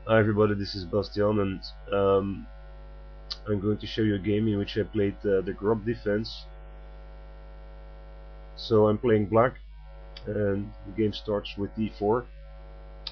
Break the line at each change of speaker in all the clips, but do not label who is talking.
Hi everybody, this is Bastiaan, and I'm going to show you a game in which I played the Grob defense. So I'm playing black, and the game starts with d4,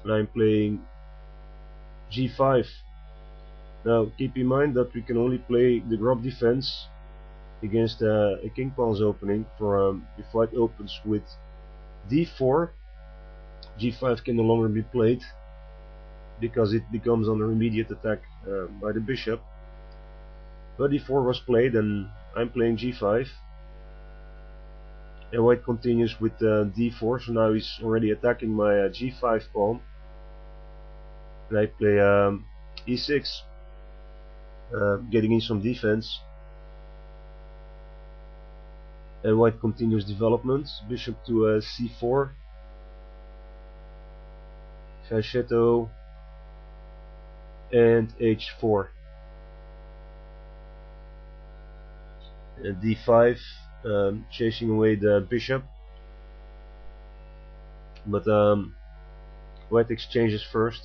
and I'm playing g5. Now keep in mind that we can only play the Grob defense against a king pawn's opening. For if white opens with d4, g5 can no longer be played because it becomes under immediate attack by the bishop. But d4 was played, and I'm playing g5, and white continues with d4, so now he's already attacking my g5 pawn, and I play e6, getting in some defense, and white continues development, bishop to c4, fianchetto, and h4. d5, chasing away the bishop, but white exchanges first,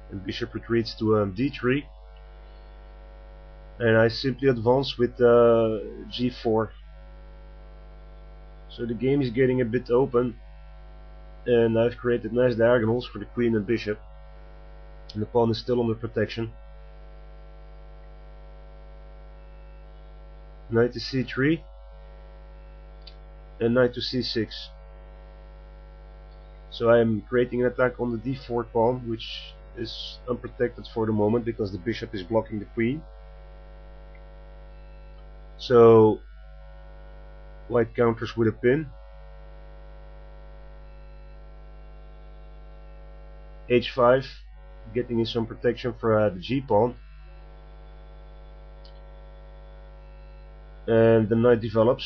and bishop retreats to d3, and I simply advance with g4. So the game is getting a bit open, and I've created nice diagonals for the queen and bishop, and the pawn is still under protection. Knight to c3 and knight to c6. So I am creating an attack on the d4 pawn, which is unprotected for the moment because the bishop is blocking the queen. So white counters with a pin. h5, getting in some protection for the g pawn. And the knight develops,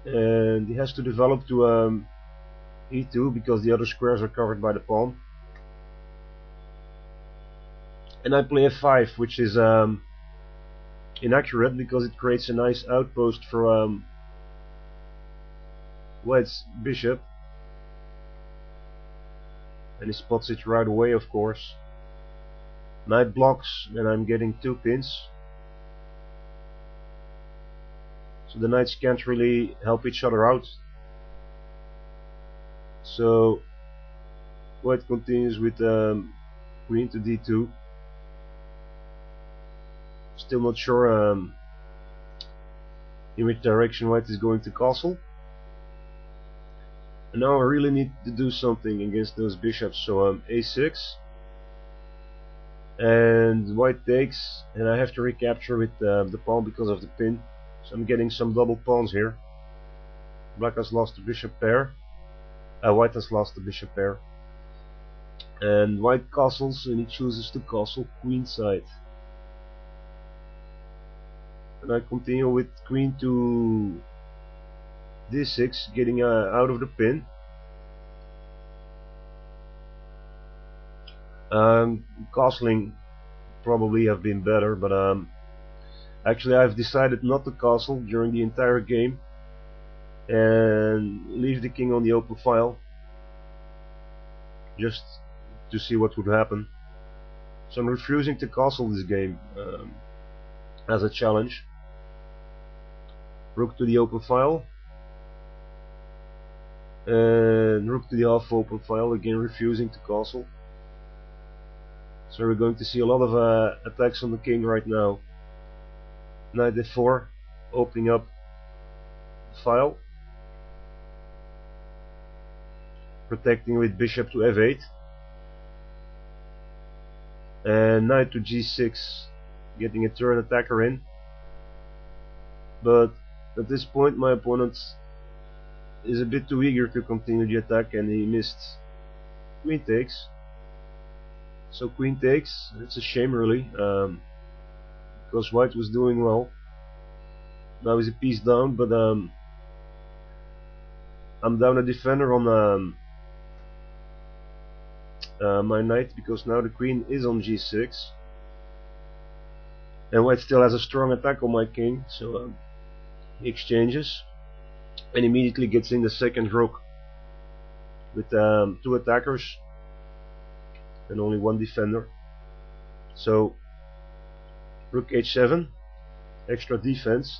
and he has to develop to e2 because the other squares are covered by the pawn. And I play f5, which is inaccurate because it creates a nice outpost for white's bishop, and he spots it right away, of course. Knight blocks, and I'm getting 2 pins. So the knights can't really help each other out. So white continues with queen to d2. Still not sure in which direction white is going to castle. And now I really need to do something against those bishops. So a6, and white takes, and I have to recapture with the pawn because of the pin. So I'm getting some double pawns here. Black has lost the bishop pair. White has lost the bishop pair. And white castles, and he chooses to castle queenside. And I continue with queen to d6, getting out of the pin. Castling probably have been better, but actually I've decided not to castle during the entire game and leave the king on the open file just to see what would happen. So I'm refusing to castle this game as a challenge. Rook to the open file, and rook to the half open file, again refusing to castle. So we're going to see a lot of attacks on the king right now. Knight f4, opening up the file, protecting with bishop to f8, and knight to g6, getting a turn attacker in. But at this point my opponent is a bit too eager to continue the attack, and he missed queen takes. So queen takes, it's a shame really, because white was doing well. Now he's a piece down, but I'm down a defender on my knight, because now the queen is on g6, and white still has a strong attack on my king. So he exchanges and immediately gets in the second rook. with 2 attackers and only 1 defender. So rook h7, extra defense,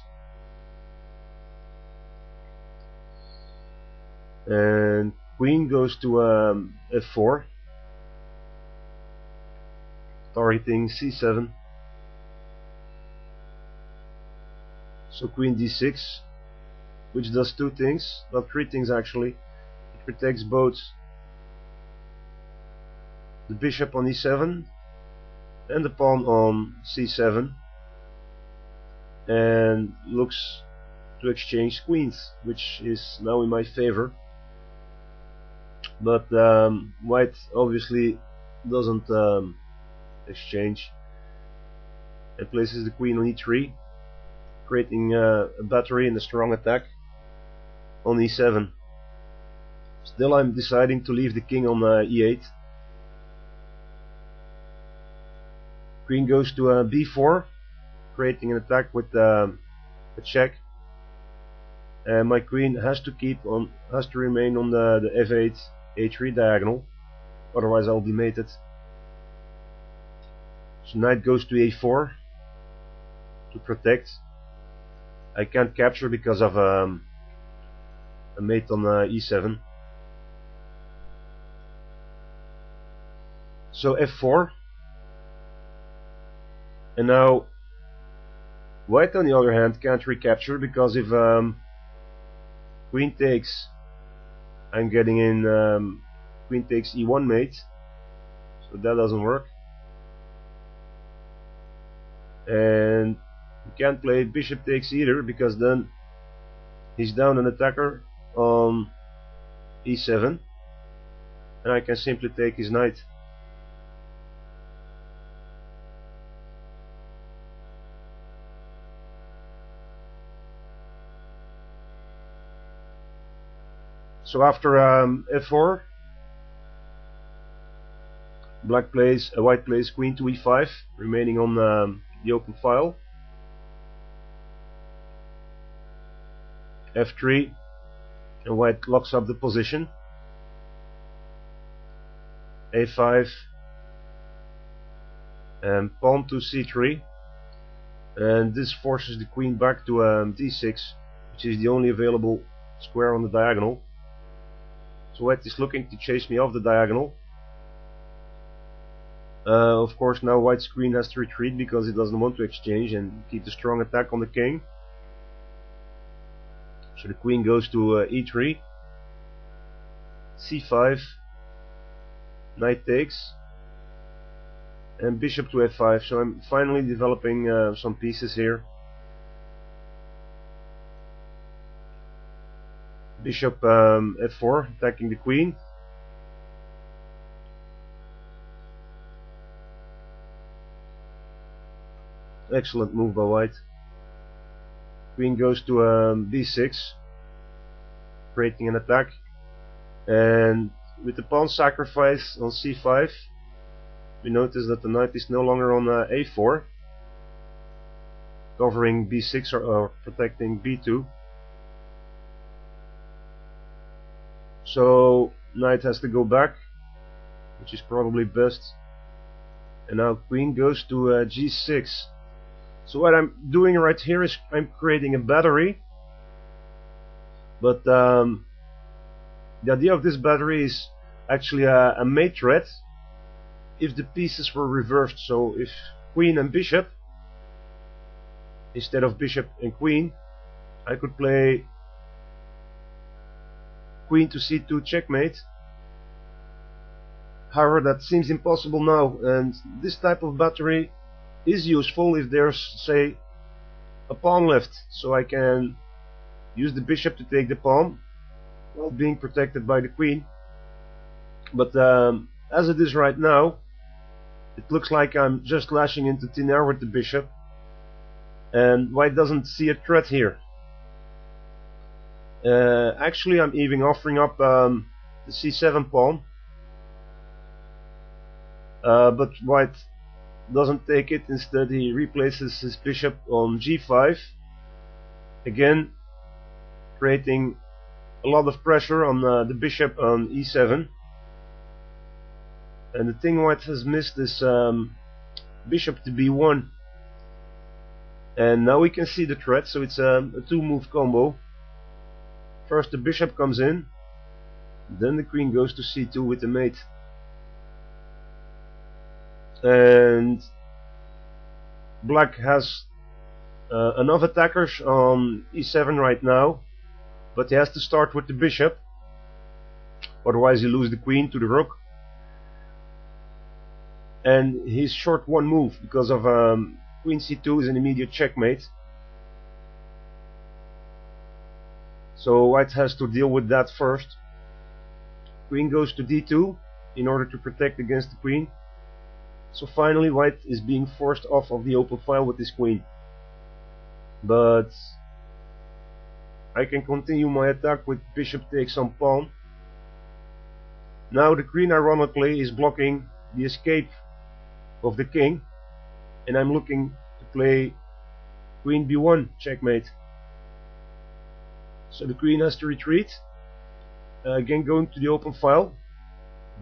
and queen goes to f4, targeting c7. So queen d6, which does 2 things, well 3 things actually. It protects both the bishop on e7 and the pawn on c7, and looks to exchange queens, which is now in my favor. But white obviously doesn't exchange and places the queen on e3, creating a battery and a strong attack on e7. Still, I'm deciding to leave the king on e8. Queen goes to b4, creating an attack with a check, and my queen has to remain on the f8 a3 diagonal, otherwise I'll be mated. So knight goes to a4 to protect. I can't capture because of a mate on e7. So f4, and now white on the other hand can't recapture, because if queen takes, I'm getting in queen takes e1 mate, so that doesn't work. And he can't play bishop takes either, because then he's down an attacker on e7, and I can simply take his knight. So after f4, white plays queen to e5, remaining on the open file. f3, and white locks up the position. a5, and pawn to c3, and this forces the queen back to d6, which is the only available square on the diagonal. So white is looking to chase me off the diagonal. Of course, now white's queen has to retreat because it doesn't want to exchange and keep the strong attack on the king. So the queen goes to e3, c5, knight takes, and bishop to f5. So I'm finally developing some pieces here. Bishop f4, attacking the queen. Excellent move by white. Queen goes to b6, creating an attack, and with the pawn sacrifice on c5, we notice that the knight is no longer on a4, covering b6 or protecting b2. So knight has to go back, which is probably best, and now queen goes to g6. So what I'm doing right here is I'm creating a battery, but the idea of this battery is actually a mate threat if the pieces were reversed. So if queen and bishop instead of bishop and queen, I could play queen to c2 checkmate. However, that seems impossible now, and this type of battery is useful if there's, say, a pawn left, so I can use the bishop to take the pawn while being protected by the queen. But as it is right now, it looks like I'm just lashing into thin air with the bishop, and white doesn't see a threat here. Actually, I'm even offering up the c7 pawn, but white doesn't take it. Instead, he replaces his bishop on g5, again creating a lot of pressure on the bishop on e7, and the thing white has missed is bishop to b1, and now we can see the threat. So it's a two-move combo. First the bishop comes in, then the queen goes to c2 with the mate, and black has enough attackers on e7 right now, but he has to start with the bishop, otherwise he loses the queen to the rook, and he's short one move because of queen c2 is an immediate checkmate. So white has to deal with that first. Queen goes to d2 in order to protect against the queen. So finally white is being forced off of the open file with his queen. But I can continue my attack with bishop takes on pawn. Now the queen ironically is blocking the escape of the king, and I'm looking to play queen b1 checkmate. So the queen has to retreat, again going to the open file,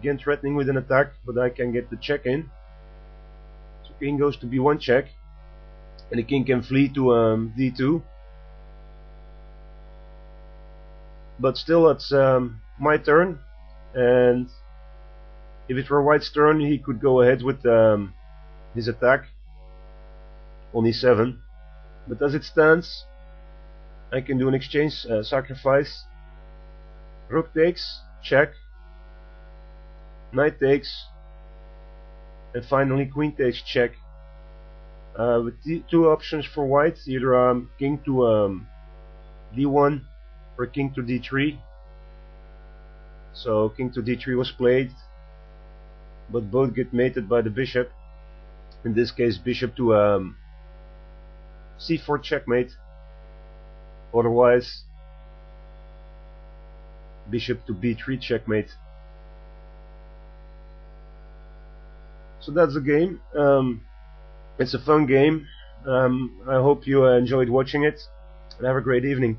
again threatening with an attack, but I can get the check in. So king goes to b1 check, and the king can flee to d2. But still it's my turn, and if it were white's turn he could go ahead with his attack on e7, but as it stands I can do an exchange, sacrifice, rook takes, check, knight takes, and finally queen takes, check, with two options for white, either king to d1 or king to d3. So king to d3 was played, but both get mated by the bishop. In this case bishop to c4 checkmate, otherwise bishop to b3 checkmate. So that's the game. It's a fun game. I hope you enjoyed watching it, and have a great evening.